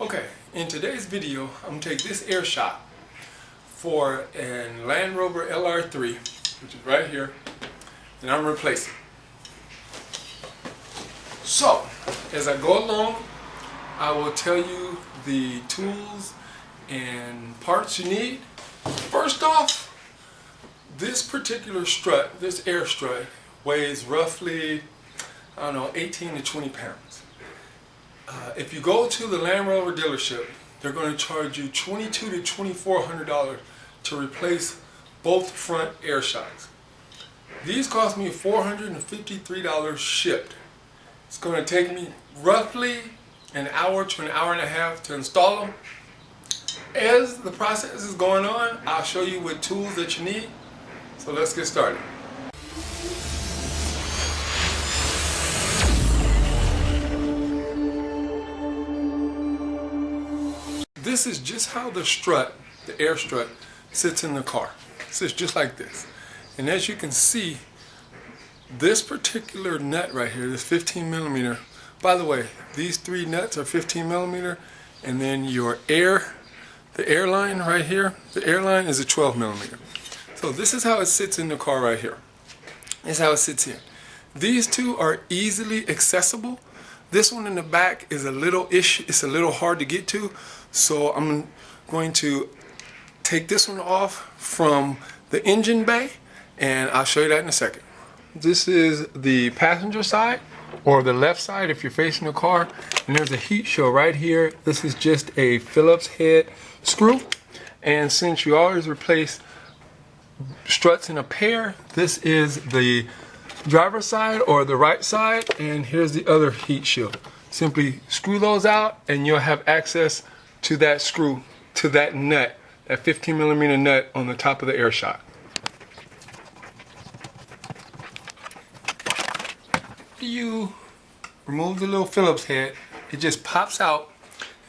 Okay, in today's video, I'm going to take this air shot for a Land Rover LR3, which is right here, and I'm replacing. So, as I go along, I will tell you the tools and parts you need. First off, this particular strut, this air strut, weighs roughly, 18 to 20 pounds. If you go to the Land Rover dealership, they're going to charge you $2,200 to $2,400 to replace both front air shots. These cost me $453 shipped. It's going to take me roughly an hour to an hour and a half to install them. As the process is going on, I'll show you what tools that you need. So let's get started. This is just how the strut, the air strut, sits in the car. It sits just like this. And as you can see, this particular nut right here, this 15 millimeter, by the way, these three nuts are 15 millimeter, and then your the airline right here, the airline is a 12 millimeter. So this is how it sits in the car right here. This is how it sits in. These two are easily accessible. This one in the back is a little it's a little hard to get to, so I'm going to take this one off from the engine bay, and I'll show you that in a second. This is the passenger side, or the left side if you're facing the car, and there's a heat shield right here. This is just a Phillips head screw, and since you always replace struts in a pair, this is the driver's side or the right side, and here's the other heat shield. Simply screw those out and you'll have access to that screw, to that nut, that 15 millimeter nut on the top of the air shot. You remove the little Phillips head, it just pops out.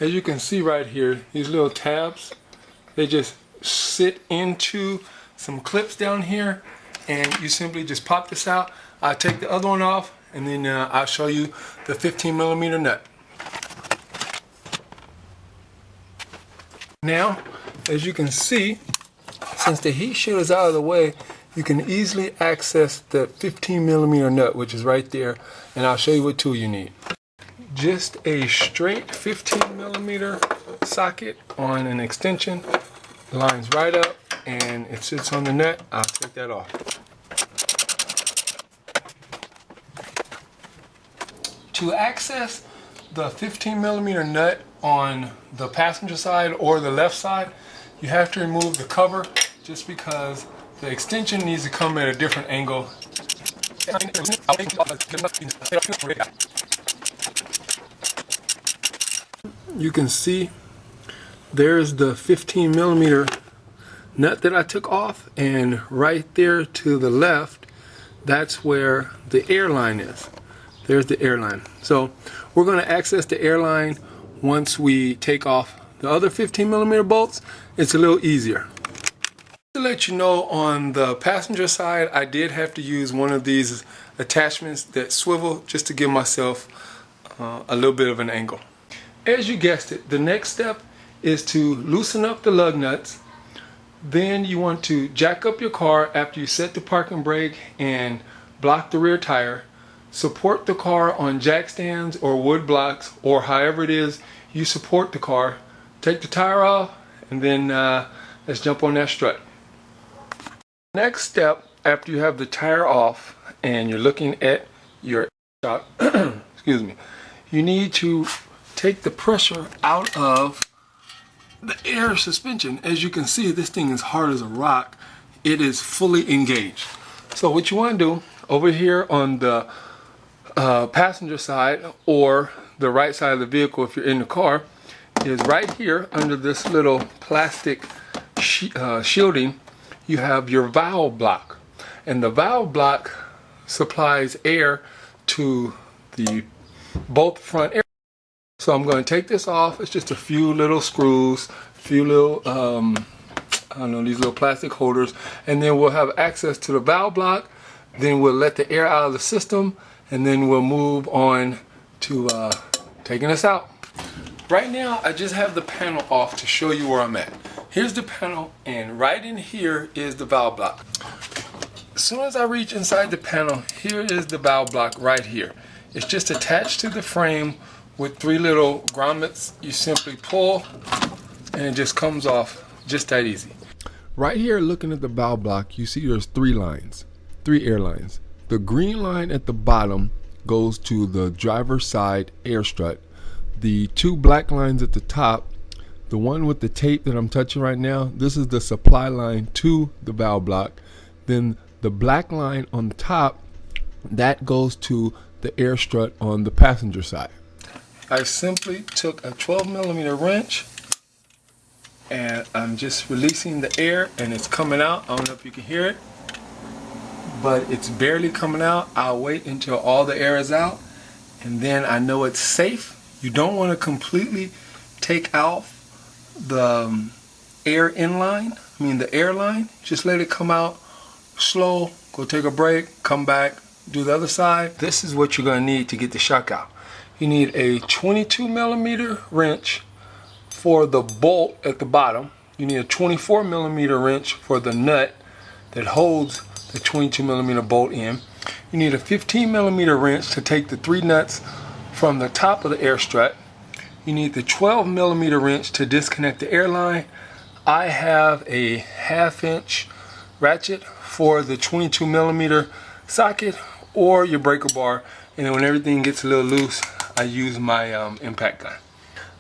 As you can see right here, these little tabs, they just sit into some clips down here, and you simply just pop this out. I'll take the other one off, and then I'll show you the 15 millimeter nut. Now, as you can see, since the heat shield is out of the way, you can easily access the 15 millimeter nut, which is right there, and I'll show you what tool you need. Just a straight 15 millimeter socket on an extension, lines right up, and it sits on the nut. I'll take that off. To access the 15 millimeter nut on the passenger side or the left side, you have to remove the cover, just because the extension needs to come at a different angle. You can see there's the 15 millimeter nut that I took off, and right there to the left, that's where the airline is. There's the airline. So we're going to access the airline once we take off the other 15 millimeter bolts. It's a little easier. To let you know, on the passenger side, I did have to use one of these attachments that swivel just to give myself a little bit of an angle. As you guessed it, the next step is to loosen up the lug nuts. Then you want to jack up your car after you set the parking brake and block the rear tire. Support the car on jack stands or wood blocks, or however it is you support the car. Take the tire off, and then let's jump on that strut. Next step, after you have the tire off and you're looking at your shot, excuse me, you need to take the pressure out of the air suspension. As you can see, this thing is hard as a rock. It is fully engaged. So what you want to do over here on the passenger side or the right side of the vehicle if you're in the car is right here under this little plastic shielding, you have your valve block, and the valve block supplies air to the both front air. So I'm going to take this off. It's just a few little screws, few little these little plastic holders, and then we'll have access to the valve block. Then we'll let the air out of the system, and then we'll move on to taking this out. Right now, I just have the panel off to show you where I'm at. Here's the panel, and right in here is the valve block. As soon as I reach inside the panel, here is the valve block right here. It's just attached to the frame with 3 little grommets. You simply pull, and it just comes off just that easy. Right here, looking at the valve block, you see there's 3 lines, 3 air lines. The green line at the bottom goes to the driver's side air strut. The 2 black lines at the top, the one with the tape that I'm touching right now, this is the supply line to the valve block. Then the black line on the top, that goes to the air strut on the passenger side. I simply took a 12mm wrench and I'm just releasing the air, and it's coming out. I don't know if you can hear it, but it's barely coming out. I'll wait until all the air is out, and then I know it's safe. You don't want to completely take out the air inline, the air line. Just let it come out slow, go take a break, come back, do the other side. This is what you're going to need to get the shock out. You need a 22mm wrench for the bolt at the bottom. You need a 24mm wrench for the nut that holds the 22mm bolt in. You need a 15mm wrench to take the 3 nuts from the top of the air strut. You need the 12mm wrench to disconnect the air line. I have a 1/2 inch ratchet for the 22mm socket or your breaker bar, and then when everything gets a little loose, I use my impact gun.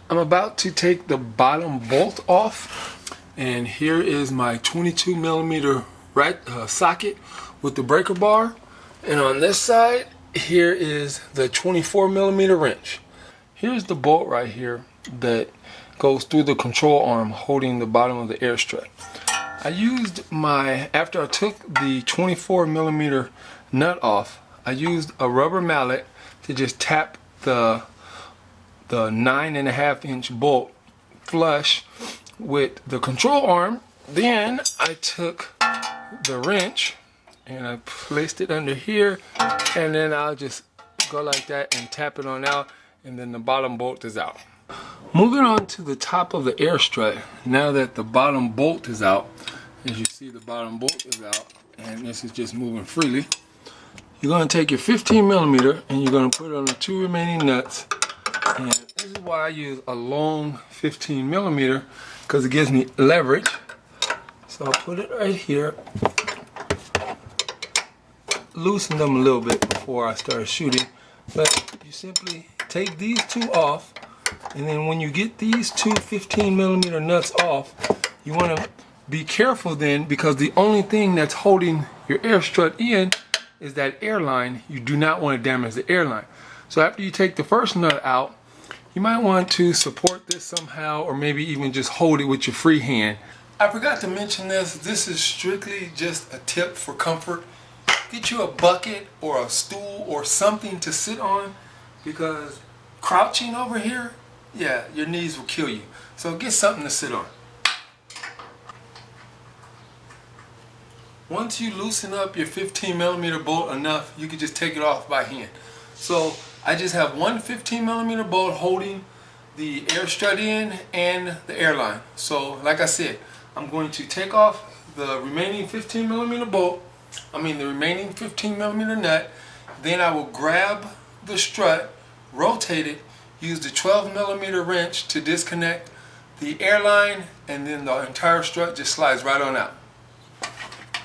I'm about to take the bottom bolt off, and here is my 22mm socket with the breaker bar, and on this side here is the 24mm wrench. Here's the bolt right here that goes through the control arm holding the bottom of the air strut. I used after I took the 24mm nut off, I used a rubber mallet to just tap the 9.5 inch bolt flush with the control arm. Then I took the wrench and I placed it under here, and then I'll just go like that and tap it on out, and then the bottom bolt is out. Moving on to the top of the air strut, now that the bottom bolt is out, as you see the bottom bolt is out, and this is just moving freely, you're going to take your 15mm and you're going to put it on the 2 remaining nuts, and this is why I use a long 15mm, because it gives me leverage. So I'll put it right here, loosen them a little bit before I start shooting, but you simply take these 2 off, and then when you get these 2 15mm nuts off, you want to be careful then, because the only thing that's holding your air strut in is that air line. You do not want to damage the air line. So after you take the first nut out, you might want to support this somehow, or maybe even just hold it with your free hand. I forgot to mention this. This is strictly just a tip for comfort. Get you a bucket or a stool or something to sit on, because crouching over here, yeah, your knees will kill you. So get something to sit on. Once you loosen up your 15mm bolt enough, you can just take it off by hand. So I just have one 15mm bolt holding the air strut in and the airline. So like I said, I'm going to take off the remaining 15mm bolt, the remaining 15mm nut. Then I will grab the strut, rotate it, use the 12mm wrench to disconnect the airline, and then the entire strut just slides right on out.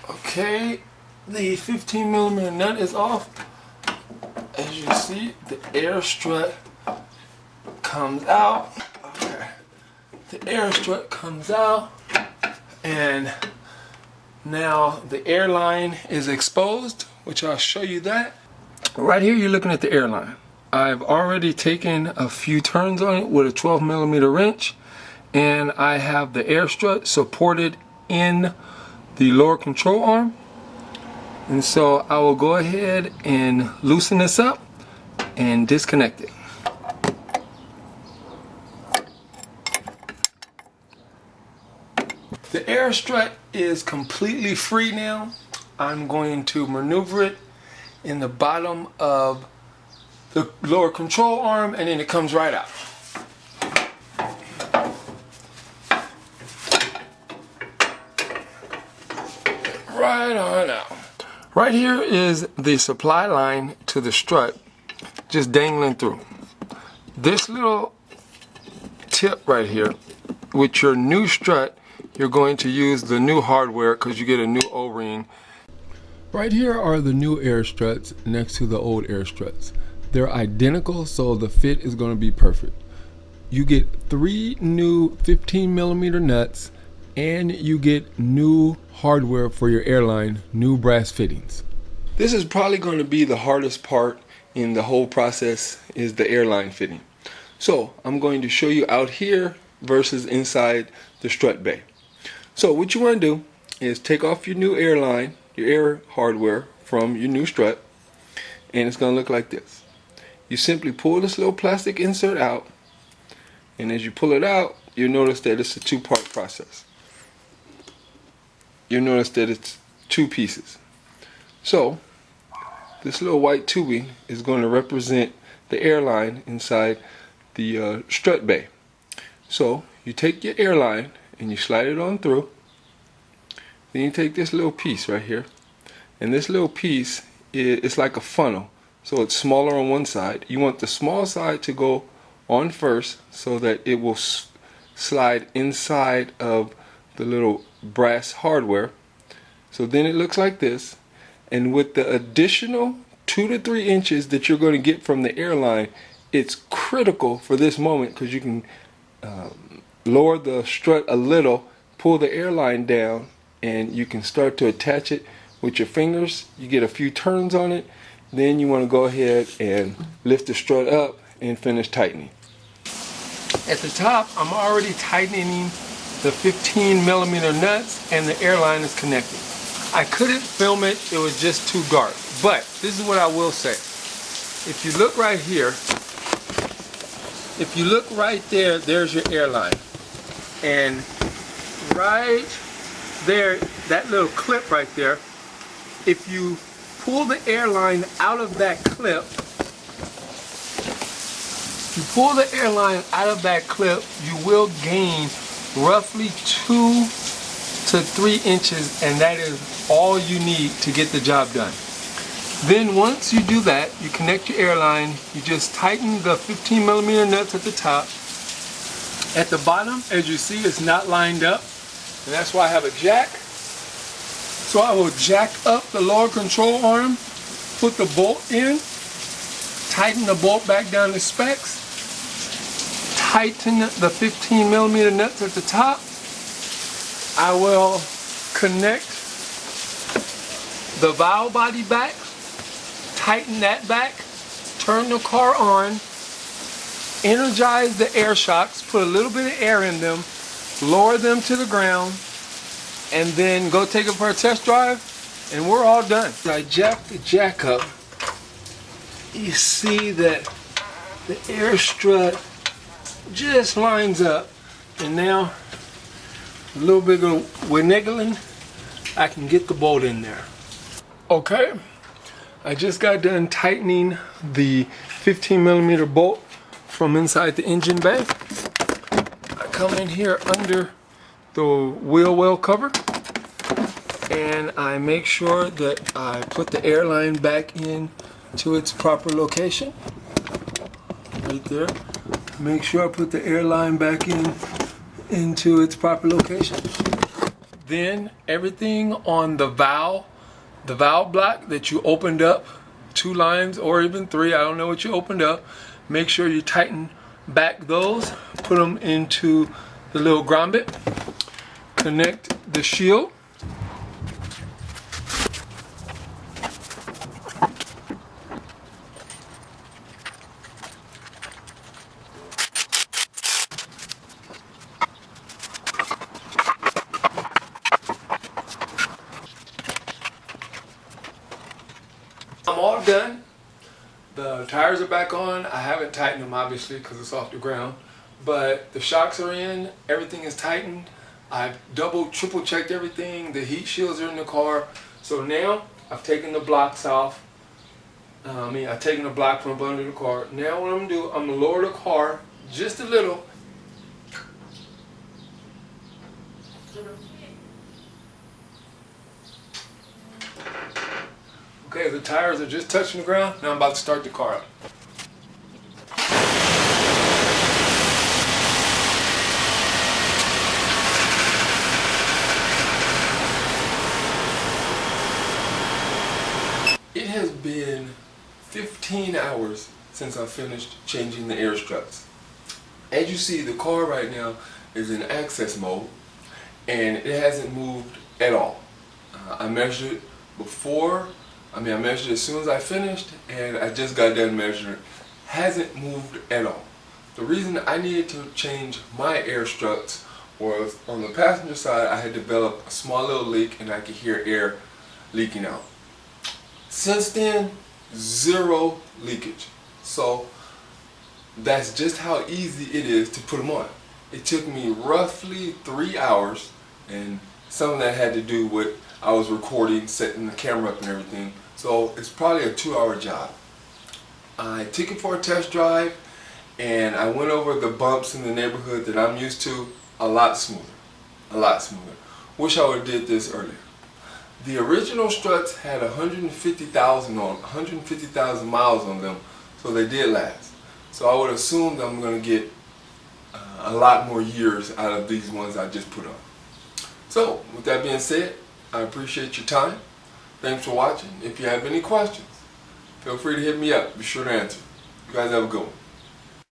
Okay, the 15mm nut is off. As you see, the air strut comes out. Okay, the air strut comes out, and now the airline is exposed, which I'll show you that. Right here you're looking at the airline. I've already taken a few turns on it with a 12mm wrench, and I have the air strut supported in the lower control arm. And so I will go ahead and loosen this up and disconnect it. The air strut is completely free now. I'm going to maneuver it in the bottom of the lower control arm, and then it comes right out. right on out. Right here is the supply line to the strut, just dangling through. This little tip right here, with your new strut, you're going to use the new hardware because you get a new O-ring. Right here are the new air struts next to the old air struts. They're identical, so the fit is going to be perfect. You get 3 new 15mm nuts, and you get new hardware for your airline, new brass fittings. This is probably going to be the hardest part in the whole process, is the airline fitting. So I'm going to show you out here versus inside the strut bay. So what you want to do is take off your new airline, your air hardware from your new strut, and it's going to look like this. You simply pull this little plastic insert out, and as you pull it out, you'll notice that it's a 2-part process. You'll notice that it's 2 pieces. So this little white tubing is going to represent the airline inside the strut bay. So you take your airline and you slide it on through. Then you take this little piece right here, and this little piece is like a funnel, so it's smaller on one side. You want the small side to go on first so that it will slide inside of the little brass hardware. So then it looks like this, and with the additional 2 to 3 inches that you're going to get from the airline, it's critical for this moment because you can lower the strut a little, pull the airline down, and you can start to attach it with your fingers. You get a few turns on it, then you want to go ahead and lift the strut up and finish tightening. At the top, I'm already tightening the 15mm nuts, and the airline is connected. I couldn't film it, it was just too dark. But this is what I will say. If you look right here, if you look right there, there's your airline. And right there, that little clip right there, if you pull the airline out of that clip, you will gain roughly 2 to 3 inches, and that is all you need to get the job done. Then once you do that, you connect your airline, you just tighten the 15mm nuts at the top. At the bottom, as you see, it's not lined up, and that's why I have a jack. So I will jack up the lower control arm, put the bolt in, tighten the bolt back down to specs, tighten the 15mm nuts at the top. I will connect the valve body back, tighten that back, turn the car on, energize the air shocks, put a little bit of air in them, lower them to the ground, and then go take it for a test drive, and we're all done. I jack the jack up. You see that the air strut just lines up, and now a little bit of wiggling, I can get the bolt in there. Okay, I just got done tightening the 15mm bolt from inside the engine bay. I come in here under the wheel well cover, and I make sure that I put the airline back in to its proper location. Right there. Make sure I put the airline back into its proper location. Then everything on the valve block that you opened up, 2 lines or even 3, I don't know what you opened up, make sure you tighten back those, put them into the little grommet, connect the shield. I'm all done. The tires are back on. I haven't tightened them obviously because it's off the ground, but the shocks are in, everything is tightened. I've double, triple checked everything. The heat shields are in the car. So now I've taken the blocks off. I've taken the block from under the car. Now what I'm gonna do, I'm gonna lower the car just a little. Okay, the tires are just touching the ground. Now I'm about to start the car up. It has been 15 hours since I finished changing the air struts. As you see, the car right now is in access mode and it hasn't moved at all. I measured it before, I measured it as soon as I finished, and I just got done measuring it. Hasn't moved at all. The reason I needed to change my air struts was on the passenger side I had developed a small little leak and I could hear air leaking out. Since then, zero leakage. So that's just how easy it is to put them on. It took me roughly 3 hours, and some of that had to do with I was recording, setting the camera up and everything. So it's probably a 2-hour job. I took it for a test drive and I went over the bumps in the neighborhood that I'm used to a lot smoother. A lot smoother. Wish I would have did this earlier. The original Struts had 150,000 miles on them, so they did last. So I would assume that I'm going to get a lot more years out of these ones I just put on. So with that being said, I appreciate your time. Thanks for watching. If you have any questions, feel free to hit me up. Be sure to answer. You guys have a good one.